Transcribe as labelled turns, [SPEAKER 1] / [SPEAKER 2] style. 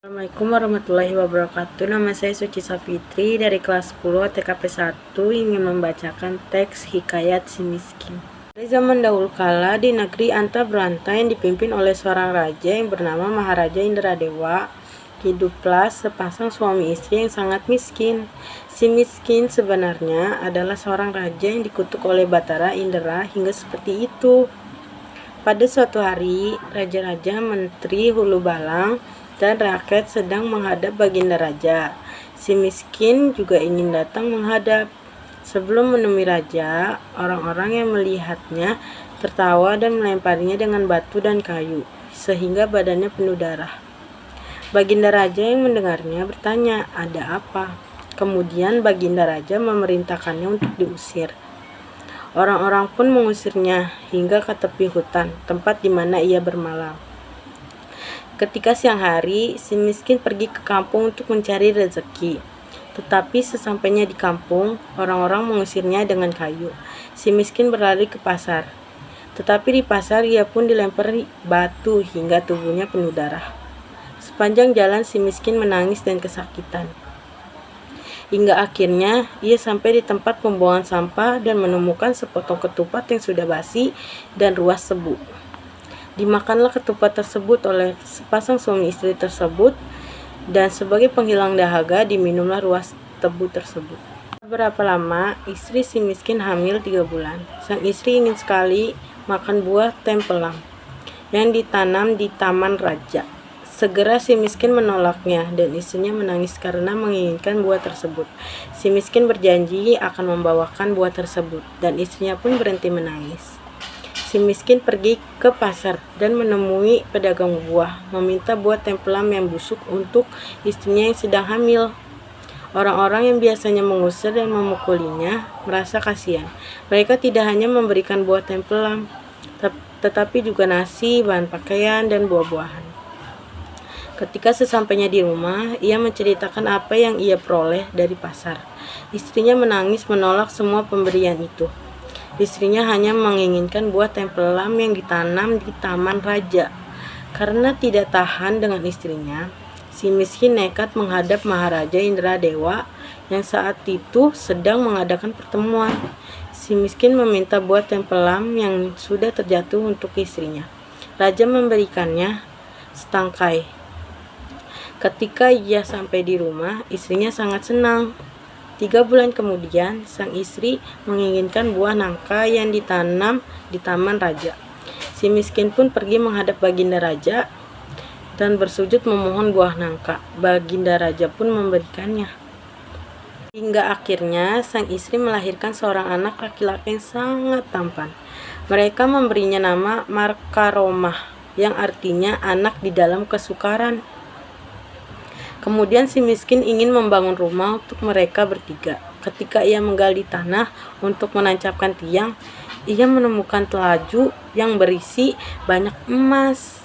[SPEAKER 1] Assalamualaikum warahmatullahi wabarakatuh. Nama saya Suci Safitri dari kelas 10 TKP 1 ingin membacakan teks Hikayat Si Miskin. Di zaman dahulu kala di negeri Anta Beranta yang dipimpin oleh seorang raja yang bernama Maharaja Indradewa, hiduplah sepasang suami istri yang sangat miskin. Si miskin sebenarnya adalah seorang raja yang dikutuk oleh Batara Indra hingga seperti itu. Pada suatu hari, raja-raja, menteri, hulu balang, dan rakyat sedang menghadap baginda raja. Si miskin juga ingin datang menghadap. Sebelum menemui raja, orang-orang yang melihatnya tertawa dan melemparinya dengan batu dan kayu, sehingga badannya penuh darah. Baginda raja yang mendengarnya bertanya, "Ada apa?" Kemudian baginda raja memerintahkannya untuk diusir. Orang-orang pun mengusirnya hingga ke tepi hutan, tempat di mana ia bermalam. Ketika siang hari, si miskin pergi ke kampung untuk mencari rezeki. Tetapi sesampainya di kampung, orang-orang mengusirnya dengan kayu. Si miskin berlari ke pasar. Tetapi di pasar ia pun dilempari batu hingga tubuhnya penuh darah. Sepanjang jalan si miskin menangis dan kesakitan. Hingga akhirnya ia sampai di tempat pembuangan sampah dan menemukan sepotong ketupat yang sudah basi dan ruas tebu. Dimakanlah ketupat tersebut oleh sepasang suami istri tersebut, dan sebagai penghilang dahaga diminumlah ruas tebu tersebut. Berapa lama istri si miskin hamil 3 bulan. Sang istri ingin sekali makan buah tempelam yang ditanam di taman raja. Segera si miskin menolaknya dan istrinya menangis karena menginginkan buah tersebut. Si miskin berjanji akan membawakan buah tersebut dan istrinya pun berhenti menangis. Si miskin pergi ke pasar dan menemui pedagang buah, meminta buah tempelam yang busuk untuk istrinya yang sedang hamil. Orang-orang yang biasanya mengusir dan memukulinya merasa kasihan. Mereka tidak hanya memberikan buah tempelam, tetapi juga nasi, bahan pakaian, dan buah-buahan. Ketika sesampainya di rumah, ia menceritakan apa yang ia peroleh dari pasar. Istrinya menangis menolak semua pemberian itu. Istrinya hanya menginginkan buah tempelam yang ditanam di taman raja. Karena tidak tahan dengan istrinya, si miskin nekat menghadap Maharaja Indradewa yang saat itu sedang mengadakan pertemuan. Si miskin meminta buah tempelam yang sudah terjatuh untuk istrinya. Raja memberikannya setangkai. Ketika ia sampai di rumah, istrinya sangat senang. 3 bulan kemudian, sang istri menginginkan buah nangka yang ditanam di taman raja. Si miskin pun pergi menghadap baginda raja dan bersujud memohon buah nangka. Baginda raja pun memberikannya. Hingga akhirnya sang istri melahirkan seorang anak laki-laki yang sangat tampan. Mereka memberinya nama Markaromah, yang artinya anak di dalam kesukaran. Kemudian si miskin ingin membangun rumah untuk mereka bertiga. Ketika ia menggali tanah untuk menancapkan tiang, ia menemukan telaju yang berisi banyak emas.